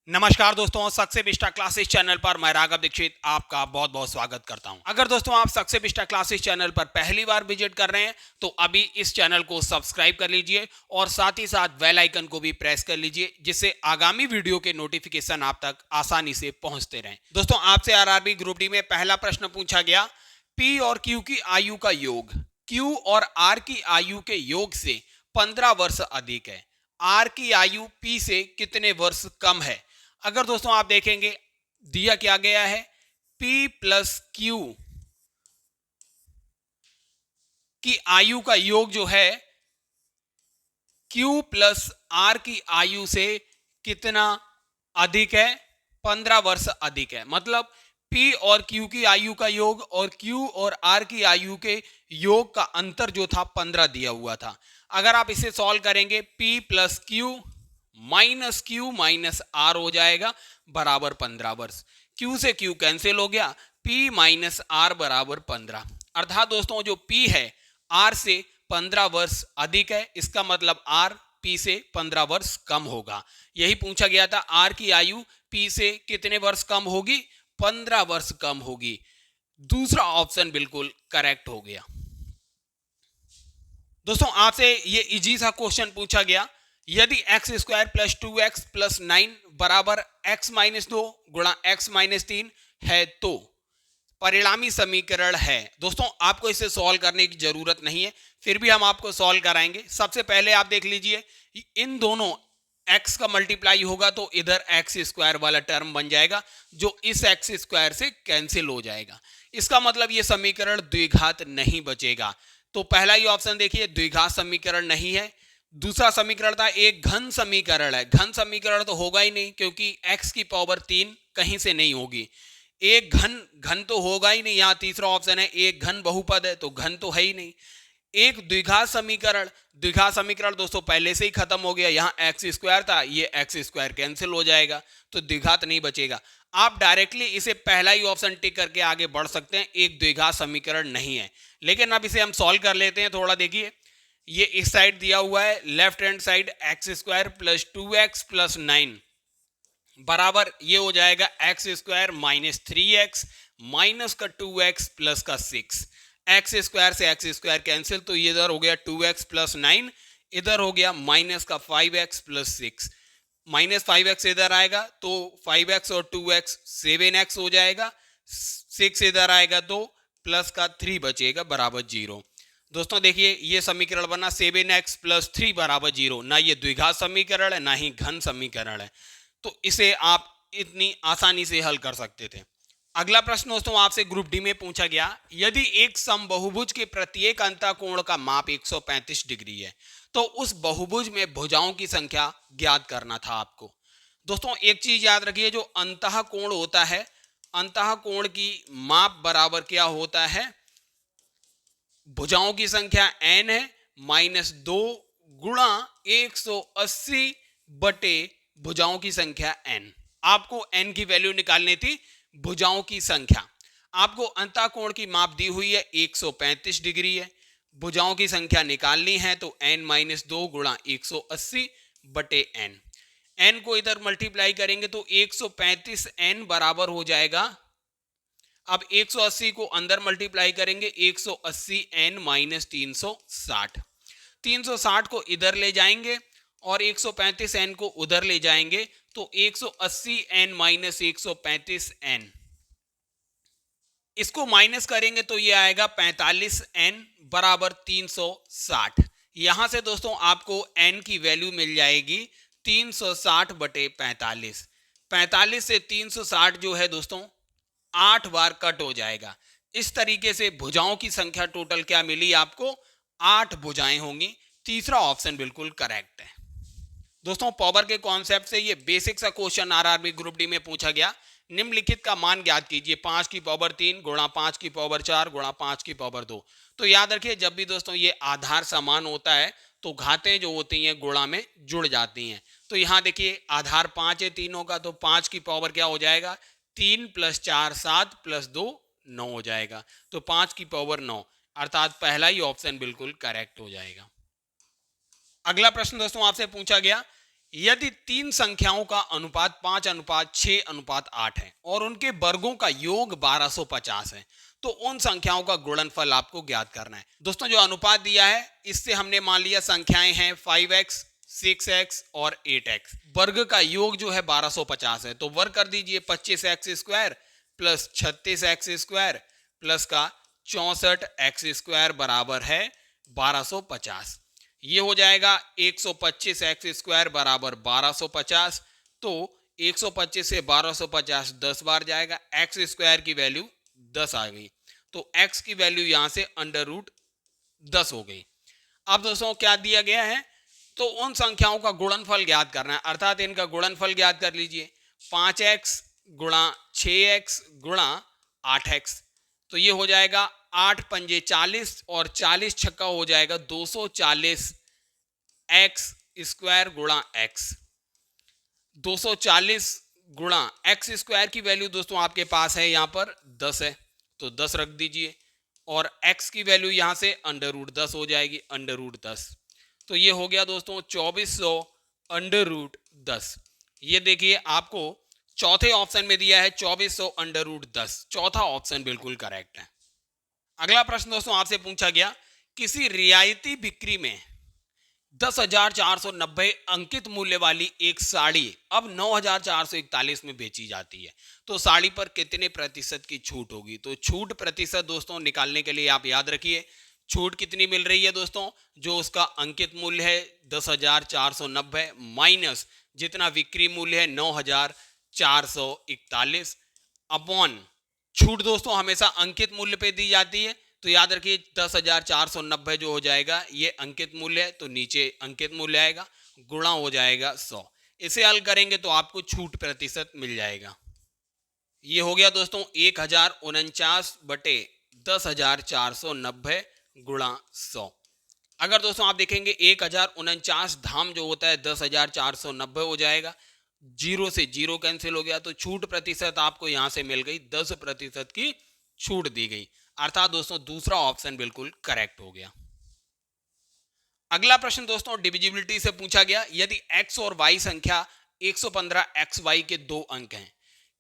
नमस्कार दोस्तों, success vista classes channel पर मैं राघव दीक्षित आपका बहुत बहुत स्वागत करता हूं। अगर दोस्तों आप सक्सेस बिस्टा क्लासेस चैनल पर पहली बार विजिट कर रहे हैं तो अभी इस चैनल को सब्सक्राइब कर लीजिए और साथ ही साथ बेल आइकन को भी प्रेस कर लीजिए, जिससे आगामी वीडियो के नोटिफिकेशन आप तक आसानी से पहुंचते रहें। दोस्तों आपसे आरआरबी ग्रुप डी में पहला प्रश्न पूछा गया, पी और क्यू की आयु का योग क्यू और आर की आयु के योग से 15 वर्ष अधिक है। आर की आयु पी से कितने वर्ष कम है? अगर दोस्तों आप देखेंगे दिया क्या गया है, P प्लस क्यू की आयु का योग जो है Q प्लस आर की आयु से कितना अधिक है? 15 वर्ष अधिक है। मतलब P और Q की आयु का योग और Q और R की आयु के योग का अंतर जो था 15 दिया हुआ था। अगर आप इसे सॉल्व करेंगे P plus Q minus R हो जाएगा बराबर 15 वर्ष। Q से Q कैंसिल हो गया, P माइनस आर बराबर 15। अर्थात दोस्तों जो P है R से 15 वर्ष अधिक है, इसका मतलब R P से 15 वर्ष कम होगा। यही पूछा गया था, R की आयु P से कितने वर्ष कम होगी? 15 वर्ष कम होगी। दूसरा ऑप्शन बिल्कुल करेक्ट हो गया। दोस्तों आपसे ये इजी सा क्वेश्चन पूछा गया, यदि x square plus 2x plus 9 बराबर x माइनस 2 गुणा x माइनस 3 है तो परिणामी समीकरण है। दोस्तों आपको इसे सॉल्व करने की जरूरत नहीं है, फिर भी हम आपको सॉल्व कराएंगे। सबसे पहले आप देख लीजिए, इन दोनों x का मल्टीप्लाई होगा तो इधर एक्स स्क्वायर वाला टर्म बन जाएगा, जो इस एक्स स्क्वायर से कैंसिल हो जाएगा। इसका मतलब ये समीकरण द्विघात नहीं बचेगा। तो पहला ही ऑप्शन देखिए, द्विघात समीकरण नहीं है। दूसरा समीकरण था एक घन समीकरण है। घन समीकरण तो होगा ही नहीं, क्योंकि x की पावर 3 कहीं से नहीं होगी। एक घन तो होगा ही नहीं। यहां तीसरा ऑप्शन है एक घन बहुपद है, तो घन तो है ही नहीं। एक द्विघात समीकरण दोस्तों पहले से ही खत्म हो गया। यहां एक्स स्क्वायर था, ये एक्स स्क्वायर कैंसिल हो जाएगा, तो द्विघात नहीं बचेगा। आप डायरेक्टली इसे पहला ही ऑप्शन टिक करके आगे बढ़ सकते हैं, एक द्विघात समीकरण नहीं है। लेकिन अब इसे हम सॉल्व कर लेते हैं। थोड़ा देखिए, ये इस साइड दिया हुआ है, left hand side x square plus 2x plus 9 बराबर ये हो जाएगा x square minus 3x minus का 2x प्लस का 6। एक्स स्क्वायर से एक्स स्क्वायर कैंसिल, तो ये इधर हो गया 2x प्लस 9, इधर हो गया माइनस का 5x प्लस 6। माइनस 5x इधर आएगा तो 5x और 2x 7x हो जाएगा। 6 इधर आएगा तो प्लस का 3 बचेगा बराबर 0। दोस्तों देखिए ये समीकरण बना 7x प्लस 3 बराबर 0। ना ये द्विघात समीकरण है, ना ही घन समीकरण है, तो इसे आप इतनी आसानी से हल कर सकते थे। अगला प्रश्न दोस्तों आपसे ग्रुप डी में पूछा गया, यदि एक समबाहुभुज के प्रत्येक अंतःकोण का माप 135 डिग्री है तो उस बहुभुज में भुजाओं की संख्या ज्ञात करना था आपको। दोस्तों एक चीज याद रखिए, जो अंतःकोण होता है, अंतःकोण की माप बराबर क्या होता है? भुजाओं की संख्या n है माइनस 2 गुणा 180 बटे भुजाओं की संख्या n। आपको n की वैल्यू निकालनी थी, भुजाओं की संख्या। आपको अंतःकोण की माप दी हुई है 135 डिग्री है, भुजाओं की संख्या निकालनी है, तो n माइनस 2 गुणा 180 बटे n। n को इधर मल्टीप्लाई करेंगे तो 135n बराबर हो जाएगा। अब 180 को अंदर मल्टीप्लाई करेंगे, 180 n माइनस 360। 360 को इधर ले जाएंगे और 135 n को उधर ले जाएंगे, तो 180 n माइनस 135 n, इसको माइनस करेंगे तो ये आएगा 45 n बराबर 360। यहां से दोस्तों आपको n की वैल्यू मिल जाएगी 360 बटे 45। 45 से 360 जो है दोस्तों 8 बार कट हो जाएगा। इस तरीके से भुजाओं की संख्या टोटल क्या मिली आपको? 8 भुजाएं होंगी। तीसरा ऑप्शन बिल्कुल करेक्ट है। दोस्तों पावर के कॉन्सेप्ट से ये बेसिक सा क्वेश्चन आरआरबी ग्रुप डी में पूछा गया। निम्नलिखित का मान ज्ञात कीजिए, 5 की पावर 3 गुणा 5 की पावर 4 गुणा 5 की पावर 2। तो याद रखिए जब भी दोस्तों ये आधार समान होता है तो घातें जो होती हैं गुणा में जुड़ जाती हैं। तो यहाँ देखिए आधार 5 है तीनों का, तो 5 की पावर क्या हो जाएगा? 3 प्लस 4 7 प्लस 2 9 हो जाएगा, तो 5 की पावर 9, अर्थात पहला ही ऑप्शन बिल्कुल करेक्ट हो जाएगा। अगला प्रश्न दोस्तों आपसे पूछा गया, यदि तीन संख्याओं का अनुपात 5:6:8 है और उनके वर्गों का योग 1250 है तो उन संख्याओं का गुणनफल आपको ज्ञात करना है। दोस्तों जो अनुपात दिया है इससे हमने मान लिया संख्याएं हैं 5x 6x और 8x। वर्ग का योग जो है 1250 है तो वर्ग कर दीजिए 25x² प्लस 36x² प्लस का 64x² बराबर है 1250। ये हो जाएगा 125x² बराबर 1250। तो 125 से 1250 10 बार जाएगा, x² की वैल्यू 10 आ गई तो x की वैल्यू यहां से √10 हो गई। अब दोस्तों क्या दिया गया है, तो उन संख्याओं का गुणनफल ज्ञात करना है, अर्थात इनका गुणनफल ज्ञात कर लीजिए 5x गुणा 6x गुणा 8x। तो ये हो जाएगा 8 पंजे 40 और 40 छक्का हो जाएगा 240 x² गुणा x। 240 गुणा x² की वैल्यू दोस्तों आपके पास है यहाँ पर 10 है तो 10 रख दीजिए और x की वैल्यू यहाँ से √10 हो जाएगी √10। तो ये हो गया दोस्तों 2400 √10। ये देखिए आपको चौथे ऑप्शन में दिया है 2400 √10, चौथा ऑप्शन बिल्कुल करेक्ट है। अगला प्रश्न दोस्तों आपसे पूछा गया किसी रियायती बिक्री में 10,490 अंकित मूल्य वाली एक साड़ी अब 9,441 में बेची जाती है तो साड़ी पर कितने प्रतिशत की छूट होगी। तो छूट प्रतिशत दोस्तों निकालने के लिए आप याद रखिए छूट कितनी मिल रही है दोस्तों, जो उसका अंकित मूल्य है 10,490 माइनस जितना बिक्री मूल्य है 9,441 अपॉन छूट दोस्तों हमेशा अंकित मूल्य पे दी जाती है तो याद रखिए 10,490 जो हो जाएगा ये अंकित मूल्य है तो नीचे अंकित मूल्य आएगा गुणा हो जाएगा 100। इसे हल करेंगे तो आपको छूट प्रतिशत मिल जाएगा। ये हो गया दोस्तों 1049 बटे 10,490 गुणा 100। अगर दोस्तों आप देखेंगे 1049 धाम जो होता है 10,490 हो जाएगा, जीरो से जीरो कैंसिल हो गया तो छूट प्रतिशत आपको यहां से मिल गई 10% की छूट दी गई, अर्थात दोस्तों दूसरा ऑप्शन बिल्कुल करेक्ट हो गया। अगला प्रश्न दोस्तों डिविजिबिलिटी से पूछा गया यदि x और y संख्या 115xy के दो अंक हैं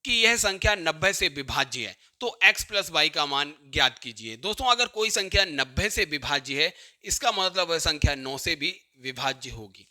कि यह संख्या 90 से विभाज्य है तो x प्लस y का मान ज्ञात कीजिए। दोस्तों अगर कोई संख्या 90 से विभाज्य है इसका मतलब वह संख्या 9 से भी विभाज्य होगी।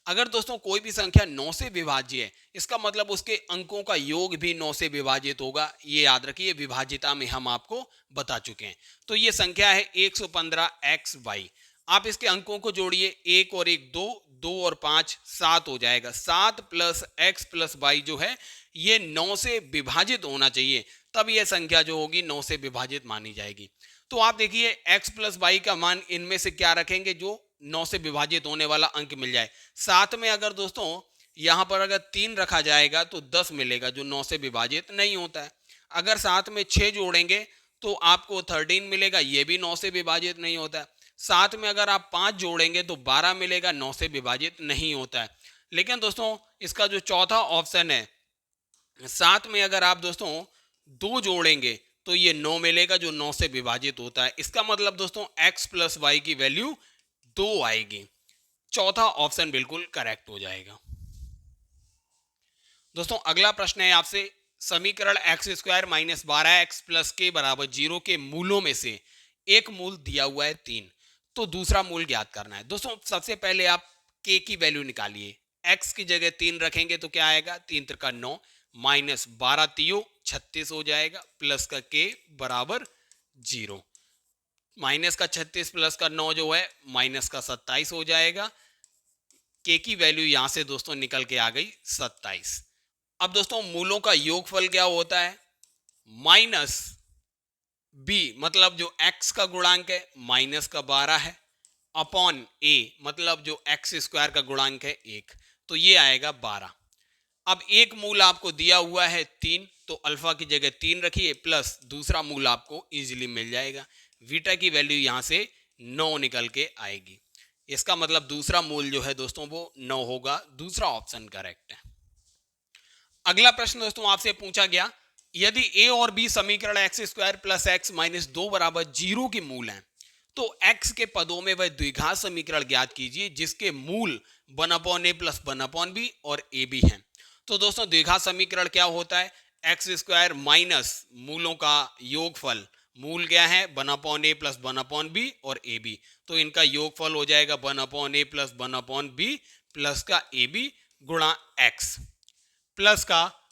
अगर दोस्तों कोई भी संख्या 9 से विभाज्य है इसका मतलब उसके अंकों का योग भी 9 से विभाजित होगा। ये याद रखिए विभाज्यता में हम आपको बता चुके हैं। तो ये संख्या है 115xy। आप इसके अंकों को जोड़िए, 1 और 1 2, 2 और 5 7 हो जाएगा। 7 प्लस x प्लस y जो है ये 9 से विभाजित होना चाहिए, तब यह संख्या जो होगी 9 से विभाजित मानी जाएगी। तो आप देखिए x प्लस y का मान इनमें से क्या रखेंगे जो 9 से विभाजित होने वाला अंक मिल जाए। साथ में अगर दोस्तों यहां पर अगर 3 रखा जाएगा तो 10 मिलेगा जो 9 से विभाजित नहीं होता है। अगर साथ में 6 जोड़ेंगे तो आपको 13 मिलेगा, ये भी 9 से विभाजित नहीं होता है। साथ में अगर आप 5 जोड़ेंगे तो 12 मिलेगा, 9 से विभाजित नहीं होता है। लेकिन दोस्तों इसका जो चौथा ऑप्शन है साथ में अगर आप दोस्तों 2 जोड़ेंगे तो ये 9 मिलेगा जो 9 से विभाजित होता है। इसका मतलब दोस्तों x प्लस वाई की वैल्यू 2 आएगी। चौथा ऑप्शन बिल्कुल करेक्ट हो जाएगा। दोस्तों अगला प्रश्न है आपसे समीकरण x² माइनस 12x प्लस के बराबर 0 के मूलों में से एक मूल दिया हुआ है 3, तो दूसरा मूल ज्ञात करना है। दोस्तों सबसे पहले आप k की वैल्यू निकालिए। x की जगह 3 रखेंगे तो क्या आएगा, 3 त्रिका 9 माइनस 12 तियो 36 हो जाएगा प्लस का k बराबर 0। माइनस का 36 प्लस का 9 जो है माइनस का 27 हो जाएगा। k की वैल्यू यहां से दोस्तों निकल के आ गई 27। अब दोस्तों मूलों का योगफल क्या होता है, माइनस b मतलब जो x का गुणांक है माइनस का 12 है अपॉन a मतलब जो x² का गुणांक है 1, तो ये आएगा 12। अब एक मूल आपको दिया हुआ है 3, तो अल्फा की जगह 3 रखिए प्लस दूसरा मूल आपको इजीली मिल जाएगा। बीटा की वैल्यू यहां से 9 निकल के आएगी। इसका मतलब दूसरा मूल जो है दोस्तों वो 9 होगा। दूसरा ऑप्शन करेक्ट है। अगला प्रश्न दोस्तों आपसे पूछा गया यदि a और b समीकरण x² प्लस x माइनस 2 बराबर 0 के मूल हैं तो x के पदों में वह द्विघात समीकरण ज्ञात कीजिए जिसके मूल 1/a प्लस 1/b और a भी हैं। तो दोस्तों द्विघात समीकरण क्या होता है? एक्स स्क्वायर माइनस मूलों का योगफल, मूल क्या है 1/a प्लस 1/b और ए बी, तो इनका योगफल हो जाएगा 1/a प्लस 1/b प्लस का ए बी गुणा x प्लस का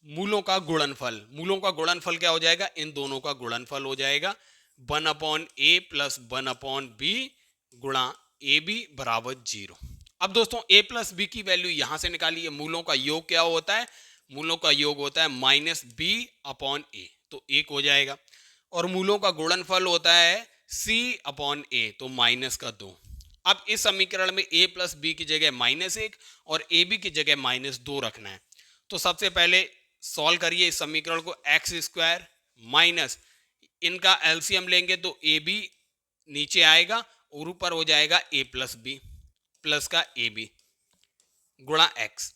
मूलों का गुणनफल। मूलों का गुणनफल क्या हो जाएगा? इन दोनों का गुणनफल हो जाएगा 1/a प्लस 1/b गुणा ए बी बराबर 0। अब दोस्तों a प्लस बी की वैल्यू यहां से निकालिए। मूलों का योग क्या होता है? मूलों का योग होता है माइनस बी अपॉन ए, तो 1 हो जाएगा। और मूलों का गुणनफल होता है c अपॉन ए, तो माइनस का 2। अब इस समीकरण में a प्लस बी की जगह -1 और ए बी की जगह -2 रखना है। तो सबसे पहले सॉल्व करिए इस समीकरण को। एक्स स्क्वायर माइनस इनका एलसीएम लेंगे तो ए बी नीचे आएगा और ऊपर हो जाएगा a प्लस बी प्लस का ए बी गुणा एक्स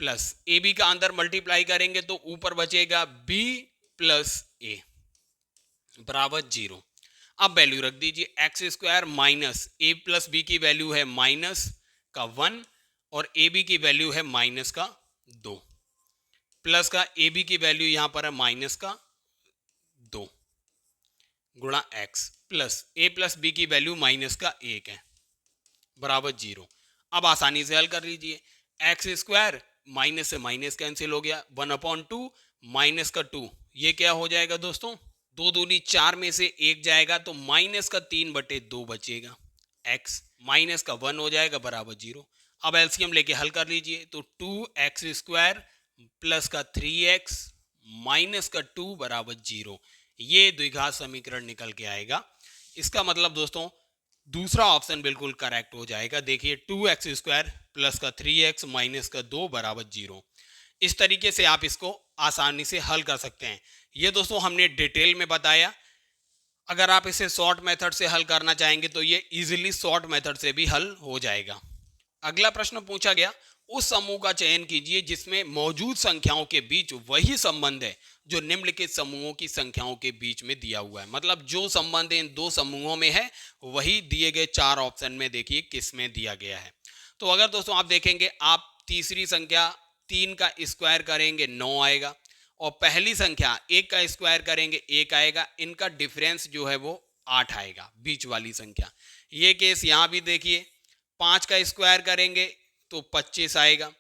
प्लस ए बी का अंदर मल्टीप्लाई करेंगे तो ऊपर बचेगा b प्लस ए बराबर 0। अब वैल्यू रख दीजिए। एक्स स्क्वायर माइनस ए प्लस बी की वैल्यू है माइनस का 1 और ए बी की वैल्यू है माइनस का 2 प्लस का ए बी की वैल्यू यहां पर है माइनस का 2 गुणा एक्स प्लस ए प्लस बी की वैल्यू माइनस का 1 है बराबर 0। अब आसानी से हल कर लीजिए। एक्स स्क्वायर माइनस से माइनस कैंसिल हो गया, 1/2 माइनस का 2, ये क्या हो जाएगा दोस्तों? 2 दूनी 4 में से 1 जाएगा तो माइनस का 3/2 बचेगा। x माइनस का 1 हो जाएगा बराबर 0। अब एलसीएम लेके हल कर लीजिए तो 2x स्क्वायर प्लस का 3x माइनस का 2 बराबर 0, ये द्विघात समीकरण निकल के आएगा। इसका मतलब दोस्तों दूसरा ऑप्शन बिल्कुल करेक्ट हो जाएगा। देखिए 2x स्क्वायर प्लस का 3x माइनस का 2 बराबर 0। इस तरीके से आप इसको आसानी से हल कर सकते हैं। ये दोस्तों हमने डिटेल में बताया। अगर आप इसे शॉर्ट मेथड से हल करना चाहेंगे तो ये इजीली शॉर्ट मेथड से भी हल हो जाएगा। अगला प्रश्न पूछा गया, उस समूह का चयन कीजिए जिसमें मौजूद संख्याओं के बीच वही संबंध है जो निम्नलिखित समूहों की संख्याओं के बीच में दिया हुआ है। मतलब जो संबंध इन दो समूहों में है वही दिए गए 4 ऑप्शन में देखिए किस में दिया गया है। तो अगर दोस्तों आप देखेंगे, आप तीसरी संख्या 3 का स्क्वायर करेंगे 9 आएगा और पहली संख्या 1 का स्क्वायर करेंगे 1 आएगा। इनका डिफरेंस जो है वो 8 आएगा, बीच वाली संख्या। ये केस यहाँ भी देखिए, 5 का स्क्वायर करेंगे तो 25 आएगा,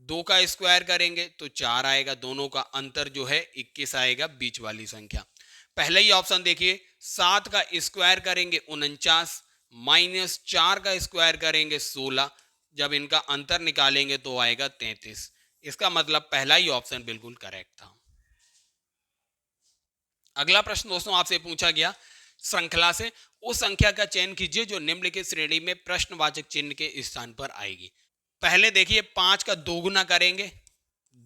2 का स्क्वायर करेंगे तो 4 आएगा, दोनों का अंतर जो है 21 आएगा, बीच वाली संख्या। पहले ही ऑप्शन देखिए, 7 का स्क्वायर करेंगे 49 माइनस 4 का स्क्वायर करेंगे 16, जब इनका अंतर निकालेंगे तो आएगा 33। इसका मतलब पहला ही ऑप्शन बिल्कुल करेक्ट था। अगला प्रश्न दोस्तों आपसे पूछा गया, श्रृंखला से उस संख्या का चयन कीजिए जो निम्नलिखित श्रेणी में प्रश्नवाचक चिन्ह के स्थान पर आएगी। पहले देखिए 5 का 2 गुना करेंगे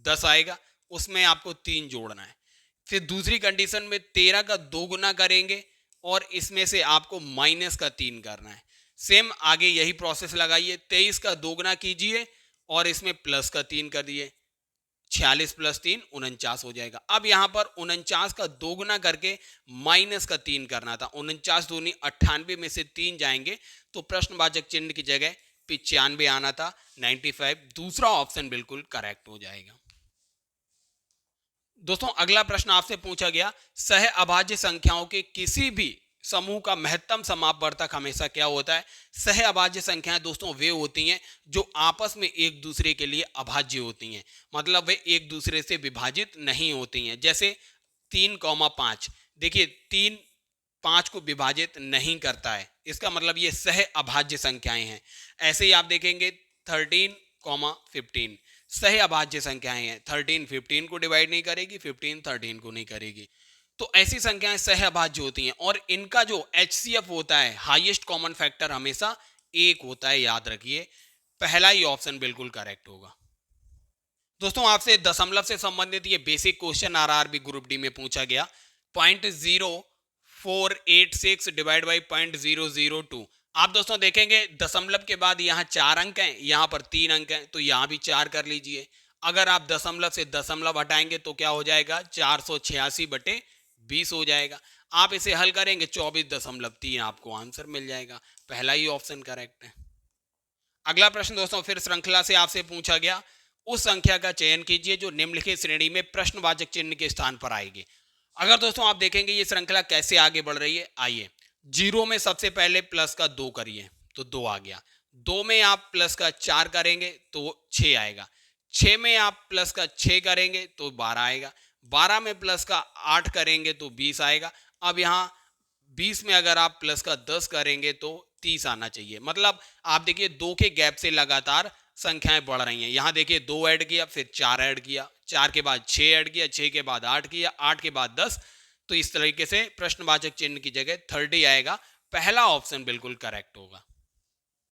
10 आएगा, उसमें आपको 3 जोड़ना है। फिर दूसरी कंडीशन में 13 का 2 गुना करेंगे और इसमें से आपको माइनस का 3 करना है। सेम आगे यही प्रोसेस लगाइए, 23 का 2 गुना कीजिए और इसमें प्लस का 3 कर दिए, 46 प्लस 3 49 हो जाएगा। अब यहां पर 49 का 2 गुना करके माइनस का 3 करना था। 49 दूनी 98 में से 3 जाएंगे तो प्रश्नवाचक चिन्ह की जगह 95 आना था, 95। दूसरा ऑप्शन बिल्कुल करेक्ट हो जाएगा। दोस्तों अगला प्रश्न आपसे पूछा गया, सह अभाज्य संख्याओं के किसी भी समूह का महत्तम समापवर्तक हमेशा क्या होता है? सह अभाज्य संख्याएं दोस्तों वे होती हैं जो आपस में एक दूसरे के लिए अभाज्य होती हैं, मतलब वे एक दूसरे से विभाजित नहीं होती हैं। जैसे 3,5, देखिए 3 5 को विभाजित नहीं करता है, इसका मतलब ये सह अभाज्य संख्याएं हैं। ऐसे ही आप देखेंगे 13,15 सह अभाज्य संख्याएं हैं, 13 15 को डिवाइड नहीं करेगी, 15 13 को नहीं करेगी। तो ऐसी संख्याएं सह अभाज्य होती हैं और इनका जो HCF होता है, हाईएस्ट कॉमन फैक्टर, हमेशा 1 होता है, याद रखिए। पहला ही ऑप्शन बिल्कुल करेक्ट होगा। दोस्तों आपसे दशमलव से संबंधित ये basic question RRB group D में पूछा गया, 0.0486 डिवाइड बाई 0.002। आप दोस्तों देखेंगे दशमलव के बाद यहाँ 4 अंक हैं, यहाँ पर 3 अंक हैं, तो यहाँ भी 4 कर लीजिए। अगर आप दशमलव से दशमलव हटाएंगे तो क्या हो जाएगा? 486/20 20 हो जाएगा। आप इसे हल करेंगे 24.3 आपको आंसर मिल जाएगा। पहला ही ऑप्शन करेक्ट है। अगला प्रश्न दोस्तों फिर श्रृंखला से आपसे पूछा गया, उस संख्या का चयन कीजिए जो निम्नलिखित श्रेणी में प्रश्नवाचक चिन्ह के स्थान पर आएगी। अगर दोस्तों आप देखेंगे ये श्रृंखला कैसे आगे बढ़ रही है, आइए 0 में सबसे पहले प्लस का 2 करिए तो 2 आ गया। 2 में आप प्लस का 4 करेंगे तो 6 आएगा। 6 में आप प्लस का 6 करेंगे तो 12 आएगा। 12 में प्लस का 8 करेंगे तो 20 आएगा। अब यहाँ 20 में अगर आप प्लस का 10 करेंगे तो 30 आना चाहिए। मतलब आप देखिए 2 के गैप से लगातार संख्याएं बढ़ रही हैं। यहाँ देखिए 2 ऐड किया, फिर 4 ऐड किया, 4 के बाद 6 ऐड किया, 6 के बाद 8 किया, 8 के बाद 10। तो इस तरीके से प्रश्नवाचक चिन्ह की जगह 30 आएगा। पहला ऑप्शन बिल्कुल करेक्ट होगा।